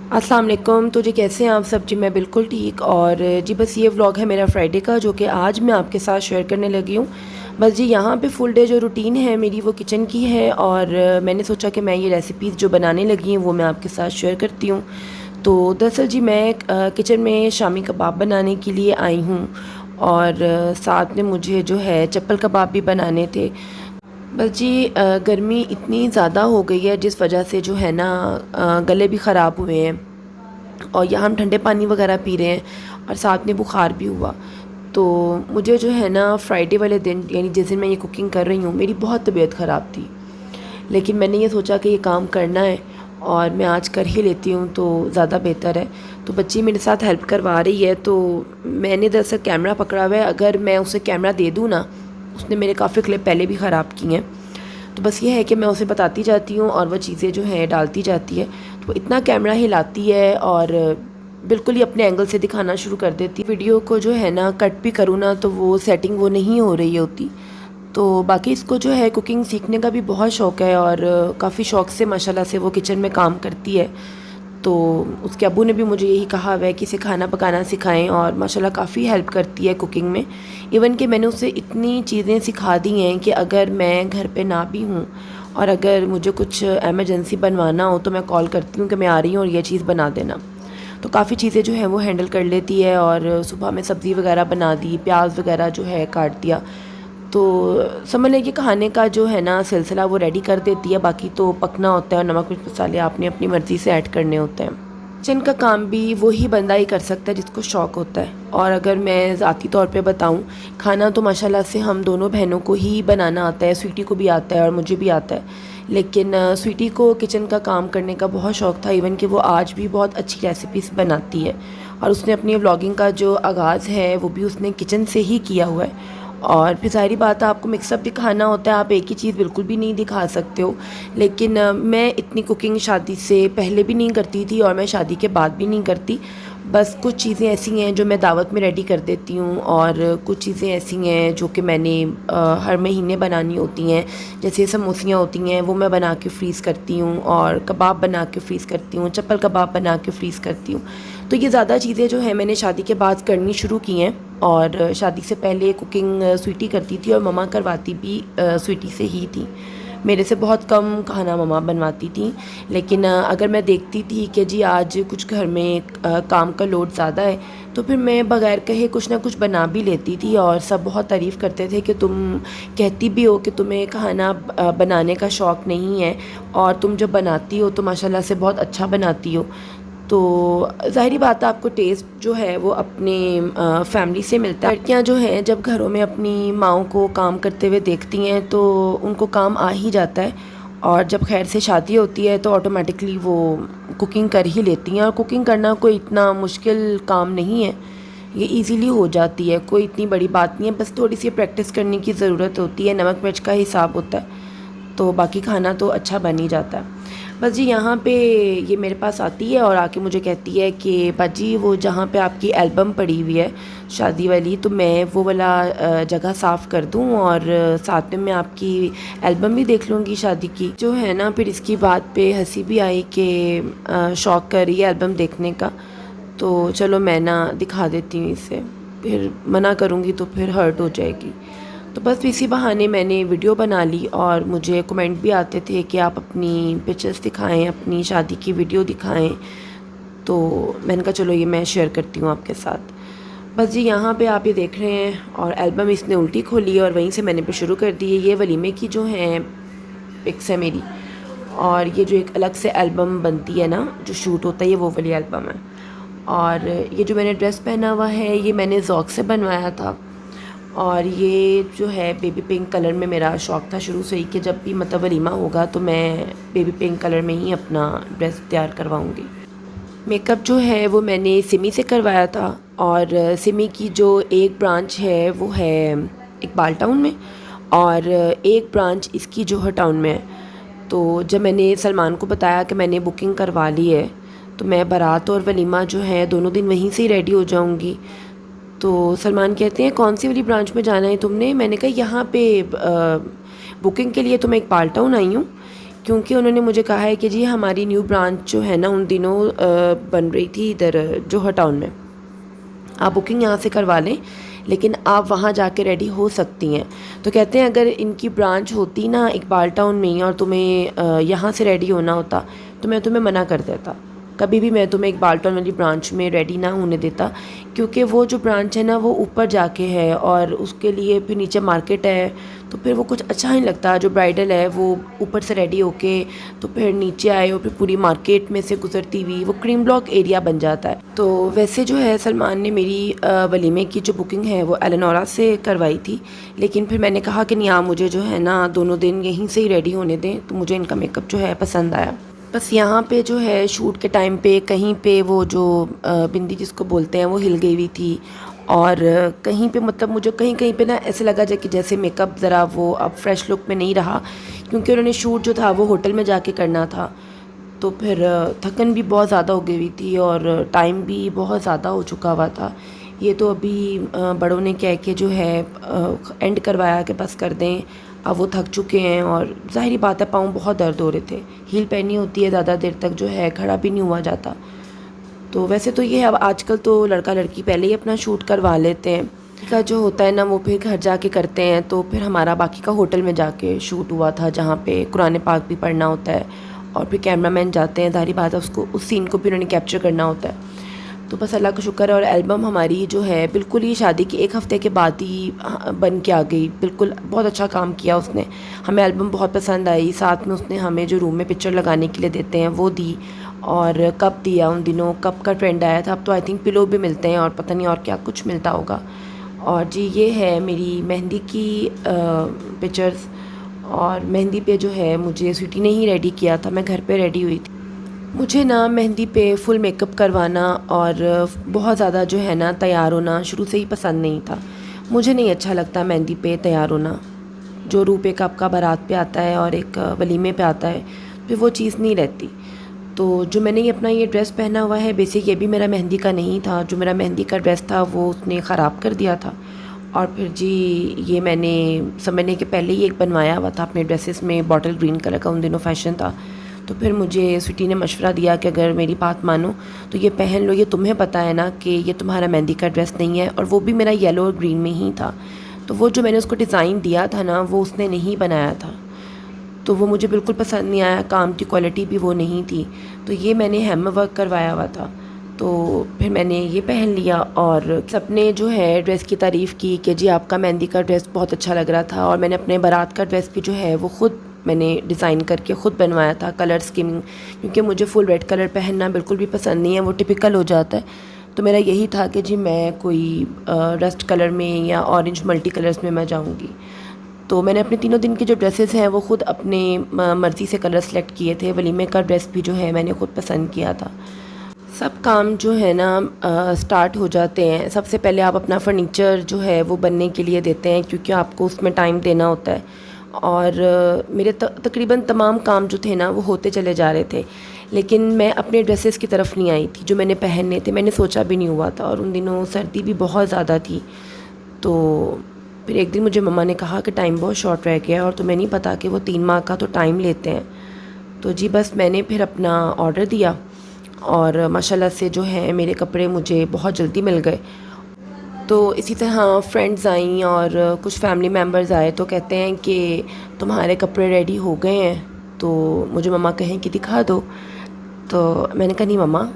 अस्सलाम वालेकुम। तो जी कैसे हैं आप सब? जी मैं बिल्कुल ठीक। और जी बस ये व्लॉग है मेरा फ्राइडे का, जो कि आज मैं आपके साथ शेयर करने लगी हूँ। बस जी यहाँ पे फुल डे जो रूटीन है मेरी वो किचन की है, और मैंने सोचा कि मैं ये रेसिपीज़ जो बनाने लगी हैं वो मैं आपके साथ शेयर करती हूँ। तो दरअसल जी मैं किचन में शामी कबाब बनाने के लिए आई हूँ, और साथ में मुझे जो है चप्पल कबाब भी बनाने थे। बस जी गर्मी इतनी ज़्यादा हो गई है जिस वजह से जो है ना गले भी ख़राब हुए हैं, और यहाँ हम ठंडे पानी वगैरह पी रहे हैं और साथ में बुखार भी हुआ। तो मुझे जो है ना फ्राइडे वाले दिन, यानी जिस दिन मैं ये कुकिंग कर रही हूँ, मेरी बहुत तबीयत ख़राब थी। लेकिन मैंने ये सोचा कि ये काम करना है और मैं आज कर ही लेती हूँ तो ज़्यादा बेहतर है। तो बच्ची मेरे साथ हेल्प करवा रही है, तो मैंने दरअसल कैमरा पकड़ा हुआ है। अगर मैं उसे कैमरा दे दूँ ना, उसने मेरे काफ़ी क्लिप पहले भी ख़राब की हैं, तो बस ये है कि मैं उसे बताती जाती हूँ और वह चीज़ें जो हैं डालती जाती है। तो इतना कैमरा हिलाती है और बिल्कुल ही अपने एंगल से दिखाना शुरू कर देती। वीडियो को जो है ना कट भी करूँ ना तो वो सेटिंग वो नहीं हो रही होती। तो बाकी इसको जो है कुकिंग सीखने का भी बहुत शौक़ है, और काफ़ी शौक़ से माशाल्लाह से वो किचन में काम करती है। तो उसके अब्बू ने भी मुझे यही कहा हुआ है कि इसे खाना पकाना सिखाएं, और माशाल्लाह काफ़ी हेल्प करती है कुकिंग में। इवन कि मैंने उसे इतनी चीज़ें सिखा दी हैं कि अगर मैं घर पे ना भी हूँ और अगर मुझे कुछ एमरजेंसी बनवाना हो तो मैं कॉल करती हूँ कि मैं आ रही हूँ और ये चीज़ बना देना। तो काफ़ी चीज़ें जो हैं वो हैंडल कर लेती है, और सुबह में सब्ज़ी वगैरह बना दी, प्याज वगैरह जो है काट दिया, तो समझ लें कि खाने का जो है ना सिलसिला वो रेडी कर देती है। बाकी तो पकना होता है और नमक मिर्च मसाले आपने अपनी मर्ज़ी से ऐड करने होते हैं। किचन का काम भी वही बंदा ही कर सकता है जिसको शौक़ होता है। और अगर मैं ज़ाती तौर पे बताऊं, खाना तो माशाल्लाह से हम दोनों बहनों को ही बनाना आता है। स्वीटी को भी आता है और मुझे भी आता है, लेकिन स्वीटी को किचन का काम करने का बहुत शौक़ था। इवन कि वो आज भी बहुत अच्छी रेसिपीज़ बनाती है, और उसने अपनी व्लॉगिंग का जो आगाज़ है वो भी उसने किचन से ही किया हुआ है। और फिर ज़ाहिर बात है आपको मिक्सअप दिखाना होता है, आप एक ही चीज़ बिल्कुल भी नहीं दिखा सकते हो। लेकिन मैं इतनी कुकिंग शादी से पहले भी नहीं करती थी और मैं शादी के बाद भी नहीं करती। बस कुछ चीज़ें ऐसी हैं जो मैं दावत में रेडी कर देती हूँ, और कुछ चीज़ें ऐसी हैं जो कि मैंने हर महीने बनानी होती हैं। जैसे समोसियाँ होती हैं वो मैं बना के फ्रीज़ करती हूँ, और कबाब बना के फ्रीज़ करती हूँ, चप्पल कबाब बना के फ्रीज़ करती हूँ। तो ये ज़्यादा चीज़ें जो हैं मैंने शादी के बाद करनी शुरू की हैं, और शादी से पहले कुकिंग स्वीटी करती थी और ममा करवाती भी स्वीटी से ही थी। मेरे से बहुत कम खाना ममा बनवाती थी। लेकिन अगर मैं देखती थी कि जी आज कुछ घर में काम का लोड ज़्यादा है, तो फिर मैं बगैर कहे कुछ ना कुछ बना भी लेती थी, और सब बहुत तारीफ़ करते थे कि तुम कहती भी हो कि तुम्हें खाना बनाने का शौक़ नहीं है, और तुम जब बनाती हो तो माशाल्लाह से बहुत अच्छा बनाती हो। तो ज़ाहिरी बात है आपको टेस्ट जो है वो अपने फैमिली से मिलता है। लड़कियां जो हैं जब घरों में अपनी माओं को काम करते हुए देखती हैं तो उनको काम आ ही जाता है, और जब खैर से शादी होती है तो ऑटोमेटिकली वो कुकिंग कर ही लेती हैं। और कुकिंग करना कोई इतना मुश्किल काम नहीं है, ये इजीली हो जाती है, कोई इतनी बड़ी बात नहीं है। बस थोड़ी सी प्रैक्टिस करने की ज़रूरत होती है, नमक मिर्च का हिसाब होता है, तो बाकी खाना तो अच्छा बन ही जाता है। बस जी यहाँ पे ये मेरे पास आती है और आके मुझे कहती है कि बाजी वो जहाँ पे आपकी एल्बम पड़ी हुई है शादी वाली, तो मैं वो वाला जगह साफ़ कर दूँ, और साथ में मैं आपकी एल्बम भी देख लूँगी शादी की जो है ना। फिर इसकी बात पे हंसी भी आई कि शौक़ कर रही है एल्बम देखने का, तो चलो मैं ना दिखा देती हूँ इसे, फिर मना करूँगी तो फिर हर्ट हो जाएगी। तो बस इसी बहाने मैंने वीडियो बना ली, और मुझे कमेंट भी आते थे कि आप अपनी पिक्चर्स दिखाएं, अपनी शादी की वीडियो दिखाएं। तो मैंने कहा चलो ये मैं शेयर करती हूँ आपके साथ। बस जी यहाँ पे आप ये देख रहे हैं, और एल्बम इसने उल्टी खोली और वहीं से मैंने पे शुरू कर दी है। ये वलीमे की जो है पिक्स है मेरी, और ये जो एक अलग से एल्बम बनती है ना जो शूट होता है, ये वो वाली एल्बम है। और ये जो मैंने ड्रेस पहना हुआ है ये मैंने ज़ौक़ से बनवाया था, और ये जो है बेबी पिंक कलर में मेरा शौक़ था शुरू से ही कि जब भी मतलब वलीमा होगा तो मैं बेबी पिंक कलर में ही अपना ड्रेस तैयार करवाऊँगी। मेकअप जो है वो मैंने सिमी से करवाया था, और सिमी की जो एक ब्रांच है वो है इकबाल टाउन में, और एक ब्रांच इसकी जोहर टाउन में है। तो जब मैंने सलमान को बताया कि मैंने बुकिंग करवा ली है, तो मैं बारात और वलीमा जो है दोनों दिन वहीं से ही रेडी हो जाऊँगी। तो सलमान कहते हैं कौन सी वाली ब्रांच में जाना है तुमने? मैंने कहा यहाँ पे बुकिंग के लिए तो मैं इकबाल टाउन आई हूँ, क्योंकि उन्होंने मुझे कहा है कि जी हमारी न्यू ब्रांच जो है ना उन दिनों बन रही थी इधर जोहर टाउन में, आप बुकिंग यहाँ से करवा लें लेकिन आप वहाँ जाके रेडी हो सकती हैं। तो कहते हैं अगर इनकी ब्रांच होती ना इकबाल टाउन में ही और तुम्हें यहाँ से रेडी होना होता तो मैं तुम्हें मना कर देता, कभी भी मैं तुम्हें इकबाल टाउन वाली ब्रांच में रेडी ना होने देता, क्योंकि वो जो ब्रांच है ना वो ऊपर जाके है और उसके लिए फिर नीचे मार्केट है, तो फिर वो कुछ अच्छा नहीं लगता। जो ब्राइडल है वो ऊपर से रेडी होके तो फिर नीचे आए और फिर पूरी मार्केट में से गुजरती हुई वो क्रीम ब्लॉक एरिया बन जाता है। तो वैसे जो है सलमान ने मेरी वलीमे की जो बुकिंग है वो एलेनोरा से करवाई थी, लेकिन फिर मैंने कहा कि नहीं आप मुझे जो है ना दोनों दिन यहीं से ही रेडी होने दें, तो मुझे इनका मेकअप जो है पसंद आया। बस यहाँ पे जो है शूट के टाइम पे कहीं पे वो जो बिंदी जिसको बोलते हैं वो हिल गई हुई थी, और कहीं पे मतलब मुझे कहीं कहीं पे ना ऐसे लगा कि जैसे मेकअप ज़रा वो अब फ्रेश लुक में नहीं रहा, क्योंकि उन्होंने शूट जो था वो होटल में जाके करना था। तो फिर थकन भी बहुत ज़्यादा हो गई हुई थी और टाइम भी बहुत ज़्यादा हो चुका हुआ था। ये तो अभी बड़ों ने कह के जो है एंड करवाया कि बस कर दें, अब वो थक चुके हैं और ज़ाहिरी बात है पाँव बहुत दर्द हो रहे थे, हील पहनी होती है ज़्यादा देर तक जो है खड़ा भी नहीं हुआ जाता। तो वैसे तो ये अब आजकल तो लड़का लड़की पहले ही अपना शूट करवा लेते हैं, का जो होता है ना वो फिर घर जाके करते हैं। तो फिर हमारा बाकी का होटल में जाके शूट हुआ था जहाँ पे कुरान पाक भी पढ़ना होता है और फिर कैमरामैन जाते हैं, ज़ाहिरी बात है उसको उस सीन को भी उन्होंने कैप्चर करना होता है। तो बस अल्लाह का शुक्र है। और एल्बम हमारी जो है बिल्कुल ही शादी के एक हफ़्ते के बाद ही बन के आ गई, बिल्कुल बहुत अच्छा काम किया उसने, हमें एल्बम बहुत पसंद आई। साथ में उसने हमें जो रूम में पिक्चर लगाने के लिए देते हैं वो दी, और कप दिया। उन दिनों कप का ट्रेंड आया था, अब तो आई थिंक पिलो भी मिलते हैं और पता नहीं और क्या कुछ मिलता होगा। और जी ये है मेरी मेहंदी की पिक्चर्स, और मेहंदी पे जो है मुझे स्वीटी ने ही रेडी किया था, मैं घर पे रेडी हुई थी। मुझे ना मेहंदी पे फुल मेकअप करवाना और बहुत ज़्यादा जो है ना तैयार होना शुरू से ही पसंद नहीं था। मुझे नहीं अच्छा लगता मेहंदी पे तैयार होना, जो रूप एक आपका बारात पे आता है और एक वलीमे पे आता है, फिर वो चीज़ नहीं रहती। तो जो मैंने ये अपना ये ड्रेस पहना हुआ है बेसिक ये भी मेरा मेहंदी का नहीं था, जो मेरा मेहंदी का ड्रेस था वो उसने ख़राब कर दिया था। और फिर जी ये मैंने समझने के पहले ही एक बनवाया हुआ था अपने ड्रेसेस में, बॉटल ग्रीन कलर का उन दिनों फ़ैशन था। तो फिर मुझे स्वीटी ने मशवरा दिया कि अगर मेरी बात मानो तो ये पहन लो, ये तुम्हें पता है ना कि ये तुम्हारा मेहंदी का ड्रेस नहीं है, और वो भी मेरा येलो और ग्रीन में ही था। तो वो जो मैंने उसको डिज़ाइन दिया था ना वो उसने नहीं बनाया था, तो वो मुझे बिल्कुल पसंद नहीं आया, काम की क्वालिटी भी वो नहीं थी। तो ये मैंने हैमर वर्क करवाया हुआ था, तो फिर मैंने ये पहन लिया। और सबने जो है ड्रेस की तारीफ़ की कि जी आपका मेहंदी का ड्रेस बहुत अच्छा लग रहा था। और मैंने अपने बारात का ड्रेस भी जो है वो ख़ुद मैंने डिज़ाइन करके ख़ुद बनवाया था, कलर स्कीमिंग, क्योंकि मुझे फुल रेड कलर पहनना बिल्कुल भी पसंद नहीं है, वो टिपिकल हो जाता है। तो मेरा यही था कि जी मैं कोई रस्ट कलर में या ऑरेंज मल्टी कलर्स में मैं जाऊँगी। तो मैंने अपने तीनों दिन के जो ड्रेसेस हैं वो ख़ुद अपने मर्ज़ी से कलर सेलेक्ट किए थे। वलीमे का ड्रेस भी जो है मैंने ख़ुद पसंद किया था। सब काम जो है ना स्टार्ट हो जाते हैं, सबसे पहले आप अपना फ़र्नीचर जो है वो बनने के लिए देते हैं, क्योंकि आपको उसमें टाइम देना होता है। और मेरे तकरीबन तमाम काम जो थे ना वो होते चले जा रहे थे, लेकिन मैं अपने ड्रेसेस की तरफ नहीं आई थी जो मैंने पहनने थे, मैंने सोचा भी नहीं हुआ था। और उन दिनों सर्दी भी बहुत ज़्यादा थी। तो फिर एक दिन मुझे मम्मा ने कहा कि टाइम बहुत शॉर्ट रह गया और तुम्हें नहीं पता कि वो 3 माह का तो टाइम लेते हैं। तो जी बस मैंने फिर अपना ऑर्डर दिया और माशाल्लाह से जो है मेरे कपड़े मुझे बहुत जल्दी मिल गए। तो इसी तरह फ्रेंड्स आईं और कुछ फैमिली मेम्बर्स आए तो कहते हैं कि तुम्हारे कपड़े रेडी हो गए हैं, तो मुझे मम्मा कहें कि दिखा दो। तो मैंने कहा नहीं मम्मा,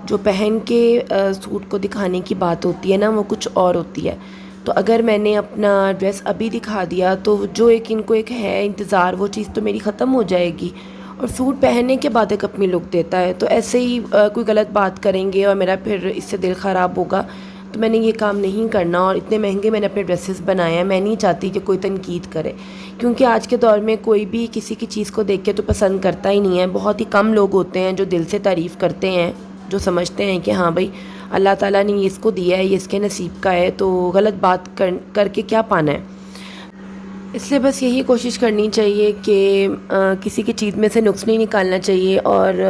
जो पहन के सूट को दिखाने की बात होती है ना वो कुछ और होती है। तो अगर मैंने अपना ड्रेस अभी दिखा दिया तो जो एक इनको एक है इंतज़ार, वो चीज़ तो मेरी ख़त्म हो जाएगी। और सूट पहनने के बाद एक अपनी लुक देता है, तो ऐसे ही कोई गलत बात करेंगे और मेरा फिर इससे दिल ख़राब होगा। तो मैंने ये काम नहीं करना, और इतने महंगे मैंने अपने ड्रेसेस बनाए हैं, मैं नहीं चाहती कि कोई तनकीद करे, क्योंकि आज के दौर में कोई भी किसी की चीज़ को देख के तो पसंद करता ही नहीं है। बहुत ही कम लोग होते हैं जो दिल से तारीफ़ करते हैं, जो समझते हैं कि हाँ भाई अल्लाह ताला ने ये इसको दिया है, ये इसके नसीब का है, तो गलत बात करके क्या पाना है। इसलिए बस यही कोशिश करनी चाहिए कि किसी की चीज़ में से नुक्स नहीं निकालना चाहिए। और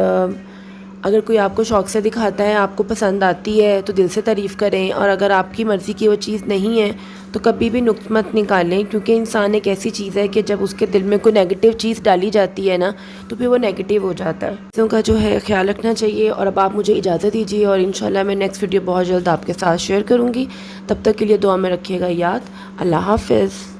अगर कोई आपको शौक़ से दिखाता है, आपको पसंद आती है तो दिल से तारीफ़ करें, और अगर आपकी मर्ज़ी की वो चीज़ नहीं है तो कभी भी नुक्स मत निकालें, क्योंकि इंसान एक ऐसी चीज़ है कि जब उसके दिल में कोई नेगेटिव चीज़ डाली जाती है ना तो फिर वो नेगेटिव हो जाता है। चीज़ों का जो है ख्याल रखना चाहिए। और अब आप मुझे इजाज़त दीजिए, और इंशाल्लाह मैं नेक्स्ट वीडियो बहुत जल्द आपके साथ शेयर करूँगी। तब तक के लिए दुआ में रखिएगा याद। अल्लाह हाफ़िज़।